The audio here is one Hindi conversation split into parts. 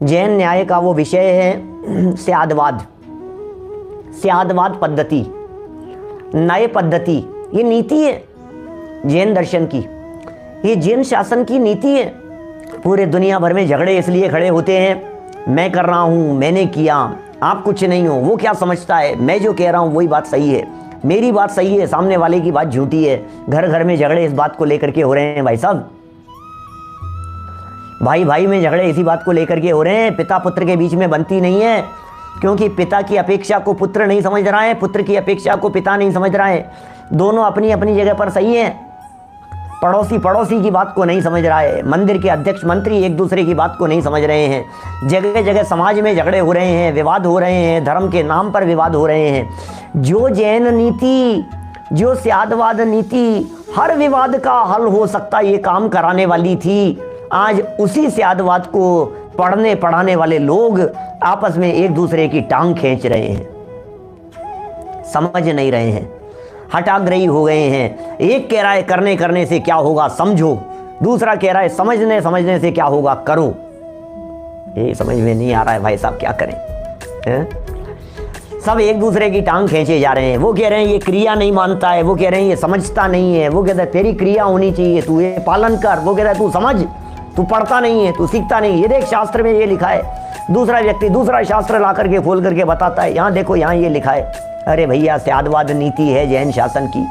जैन न्याय का वो विषय है स्यादवाद। स्यादवाद पद्धति, न्याय पद्धति, ये नीति है जैन दर्शन की, ये जैन शासन की नीति है। पूरे दुनिया भर में झगड़े इसलिए खड़े होते हैं, मैं कर रहा हूँ, मैंने किया, आप कुछ नहीं हो, वो क्या समझता है, मैं जो कह रहा हूँ वही बात सही है, मेरी बात सही है, सामने वाले की बात झूठी है। घर घर में झगड़े इस बात को लेकर के हो रहे हैं भाई साहब, भाई भाई में झगड़े इसी बात को लेकर के हो रहे हैं। पिता पुत्र के बीच में बनती नहीं है, क्योंकि पिता की अपेक्षा को पुत्र नहीं समझ रहा है, पुत्र की अपेक्षा को पिता नहीं समझ रहा है। दोनों अपनी अपनी जगह पर सही हैं, पड़ोसी पड़ोसी की बात को नहीं समझ रहा है, मंदिर के अध्यक्ष मंत्री एक दूसरे की बात को नहीं समझ रहे हैं। जगह जगह समाज में झगड़े हो रहे हैं, विवाद हो रहे हैं, धर्म के नाम पर विवाद हो रहे हैं। जो जैन नीति, जो स्यादवाद नीति हर विवाद का हल हो सकता ये काम कराने वाली थी, आज उसी स्यादवाद को पढ़ने पढ़ाने वाले लोग आपस में एक दूसरे की टांग खींच रहे हैं, समझ नहीं रहे हैं, हठाग्रही हो गए हैं। एक कह रहा है करने करने से क्या होगा समझो, दूसरा कह रहा है समझने समझने से क्या होगा करो। ये समझ में नहीं आ रहा है भाई साहब, क्या करें है? सब एक दूसरे की टांग खींचे जा रहे हैं। वो कह रहे हैं ये क्रिया नहीं मानता है, वो कह रहे हैं ये समझता नहीं है, वो कहता है तेरी क्रिया होनी चाहिए, तू ये पालन कर, वो कह रहा है तू समझ, तू पढ़ता नहीं है, तू सीखता नहीं, ये देख शास्त्र में ये लिखा है। दूसरा व्यक्ति दूसरा शास्त्र ला करके खोल करके बताता है, यहाँ देखो यहाँ ये लिखा है। अरे भैया, स्यादवाद नीति है जैन शासन की,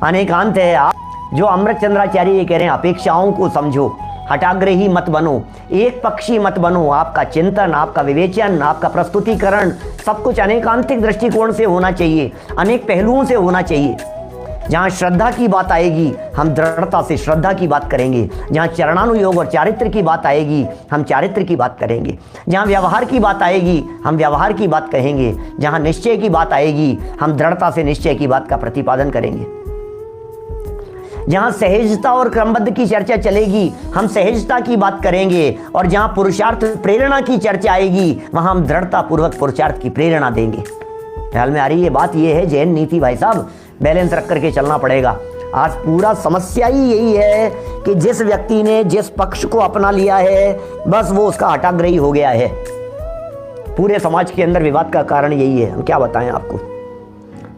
अनेकांत है। आप जो अमृत चंद्राचार्य ये कह रहे हैं अपेक्षाओं को समझो, हठाग्रही मत बनो, एक पक्षी मत बनो, आपका चिंतन, आपका विवेचन, आपका प्रस्तुतिकरण सब कुछ अनेकांतिक दृष्टिकोण से होना चाहिए, अनेक पहलुओं से होना चाहिए। जहाँ श्रद्धा की बात आएगी हम दृढ़ता से श्रद्धा की बात करेंगे, जहाँ चरणानुयोग और चारित्र की बात आएगी हम चारित्र की बात करेंगे, जहाँ व्यवहार की बात आएगी हम व्यवहार की बात कहेंगे, जहाँ निश्चय की बात आएगी हम दृढ़ता से निश्चय की बात का प्रतिपादन करेंगे, जहाँ सहजता और क्रमबद्ध की चर्चा चलेगी हम सहजता की बात करेंगे, और जहाँ पुरुषार्थ प्रेरणा की चर्चा आएगी वहाँ हम दृढ़ता पूर्वक पुरुषार्थ की प्रेरणा देंगे। ख्याल में आ रही है बात? ये है जैन नीति भाई साहब, बैलेंस रख करके चलना पड़ेगा। आज पूरा समस्या ही यही है कि जिस व्यक्ति ने जिस पक्ष को अपना लिया है बस वो उसका हठाग्रही हो गया है। पूरे समाज के अंदर विवाद का कारण यही है। हम क्या बताएं आपको,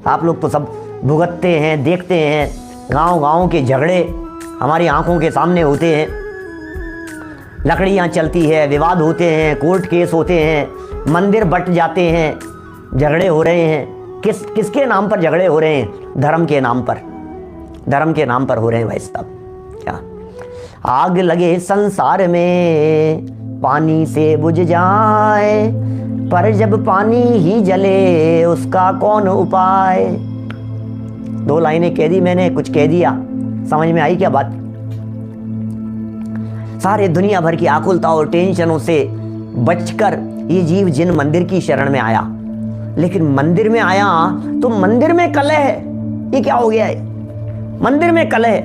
आप लोग तो सब भुगतते हैं, देखते हैं, गांव गांव के झगड़े हमारी आंखों के सामने होते हैं, लकड़ियां चलती है, विवाद होते हैं, कोर्ट केस होते हैं, मंदिर बट जाते हैं, झगड़े हो रहे हैं। किसके नाम पर झगड़े हो रहे हैं? धर्म के नाम पर, धर्म के नाम पर हो रहे हैं भाई साहब। क्या आग लगे संसार में पानी से बुझ जाए, पर जब पानी ही जले उसका कौन उपाय। दो लाइनें कह दी मैंने, कुछ कह दिया, समझ में आई क्या बात? सारे दुनिया भर की आकुलता और टेंशनों से बचकर ये जीव जिन मंदिर की शरण में आया, लेकिन मंदिर में आया तो मंदिर में कलह है। ये क्या हो गया है? मंदिर में कलह है।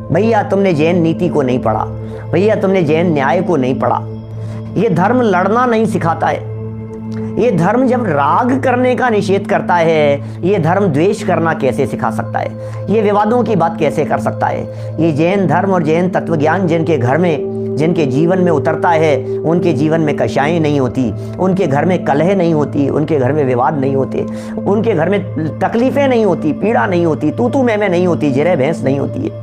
भैया तुमने जैन नीति को नहीं पढ़ा, भैया तुमने जैन न्याय को नहीं पढ़ा। ये धर्म लड़ना नहीं सिखाता है, ये धर्म जब राग करने का निषेध करता है, ये धर्म द्वेष करना कैसे सिखा सकता है? ये विवादों की बात कैसे कर सकता है? ये जैन धर्म और जैन तत्वज्ञान जिनके घर में, जिनके जीवन में उतरता है, उनके जीवन में कषायें नहीं होती, उनके घर में कलह नहीं होती, उनके घर में विवाद नहीं होते, उनके घर में तकलीफें नहीं होती, पीड़ा नहीं होती, तू मैं नहीं होती, जरे भैंस नहीं होती है।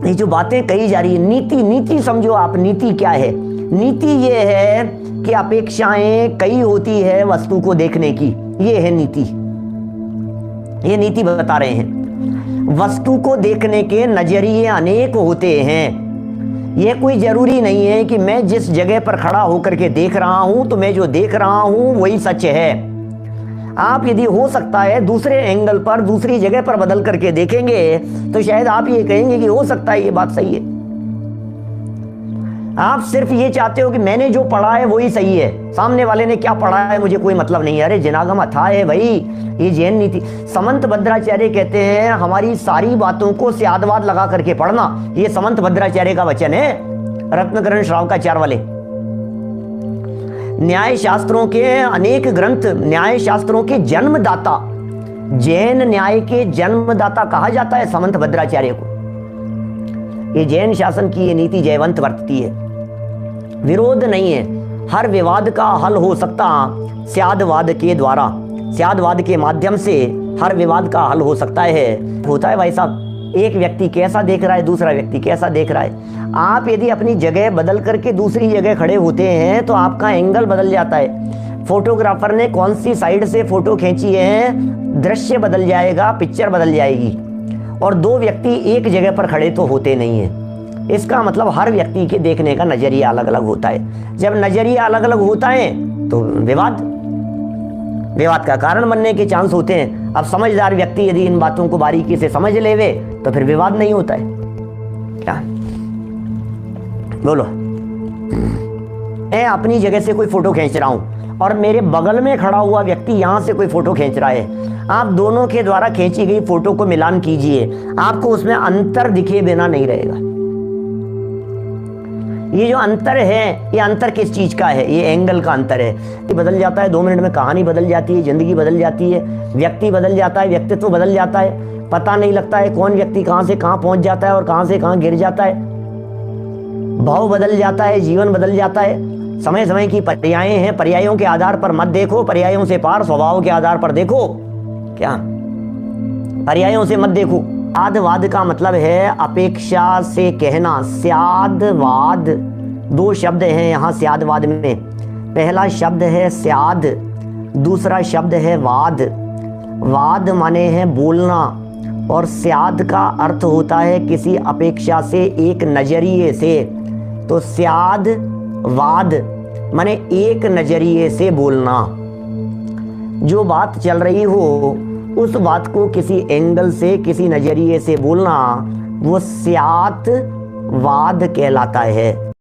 ये जो बातें कही जा रही है, नीति समझो आप। नीति क्या है? नीति ये है कि अपेक्षाएं कई होती है वस्तु को देखने की, ये है नीति। ये नीति बता रहे हैं वस्तु को देखने के नजरिए अनेक होते हैं। यह कोई जरूरी नहीं है कि मैं जिस जगह पर खड़ा होकर के देख रहा हूं तो मैं जो देख रहा हूं वही सच है। आप यदि हो सकता है दूसरे एंगल पर, दूसरी जगह पर बदल करके देखेंगे तो शायद आप ये कहेंगे कि हो सकता है ये बात सही है। आप सिर्फ ये चाहते हो कि मैंने जो पढ़ा है वही सही है, सामने वाले ने क्या पढ़ा है मुझे कोई मतलब नहीं है। अरे जनागम अथाह है भाई, ये जैन नीति। समंत भद्राचार्य कहते हैं हमारी सारी बातों को स्यादवाद लगा करके पढ़ना। ये समंत भद्राचार्य का वचन है, रत्नकरण श्रावकाचार्य वाले। न्याय शास्त्रों के अनेक ग्रंथ, न्याय शास्त्रों के जन्मदाता, जैन न्याय के जन्मदाता कहा जाता है समंत भद्राचार्य को। ये जैन शासन की ये नीति जयवंत वर्तती है। विरोध नहीं है, हर विवाद का हल हो सकता स्यादवाद के द्वारा, स्यादवाद के माध्यम से हर विवाद का हल हो सकता है। होता है भाई साहब, एक व्यक्ति कैसा देख रहा है, दूसरा व्यक्ति कैसा देख रहा है। आप यदि अपनी जगह बदल करके दूसरी जगह खड़े होते हैं तो आपका एंगल बदल जाता है। फोटोग्राफर ने कौन सी साइड से फोटो खींची है, दृश्य बदल जाएगा, पिक्चर बदल जाएगी। और दो व्यक्ति एक जगह पर खड़े तो होते नहीं है। इसका मतलब हर व्यक्ति के देखने का नजरिया अलग अलग होता है। जब नजरिया अलग अलग होता है तो विवाद का कारण बनने के चांस होते हैं। अब समझदार व्यक्ति यदि इन बातों को बारीकी से समझ लेवे तो फिर विवाद नहीं होता है। क्या बोलो, मैं अपनी जगह से कोई फोटो खींच रहा हूं और मेरे बगल में खड़ा हुआ व्यक्ति यहां से कोई फोटो खींच रहा है। आप दोनों के द्वारा खींची गई फोटो को मिलान कीजिए, आपको उसमें अंतर दिखे बिना नहीं रहेगा। ये जो अंतर है, ये अंतर किस चीज का है? ये एंगल का अंतर है। ये बदल जाता है 2 मिनट में, कहानी बदल जाती है, जिंदगी बदल जाती है, व्यक्ति बदल जाता है, व्यक्तित्व बदल जाता है। पता नहीं लगता है कौन व्यक्ति कहां से कहां पहुंच जाता है और कहां से कहां गिर जाता है। भाव बदल जाता है, जीवन बदल जाता है। समय समय की पर्यायें हैं, पर्यायों के आधार पर मत देखो, पर्यायों से पार स्वभाव के आधार पर देखो। क्या पर्यायों से मत देखो। स्यादवाद का मतलब है अपेक्षा से कहना। स्यादवाद, 2 शब्द हैं यहाँ स्यादवाद में। पहला शब्द है स्याद, दूसरा शब्द है वाद। वाद माने है बोलना और स्याद का अर्थ होता है किसी अपेक्षा से, एक नजरिए से। तो स्याद वाद माने एक नजरिए से बोलना। जो बात चल रही हो उस बात को किसी एंगल से, किसी नजरिए से बोलना, वो स्यादवाद कहलाता है।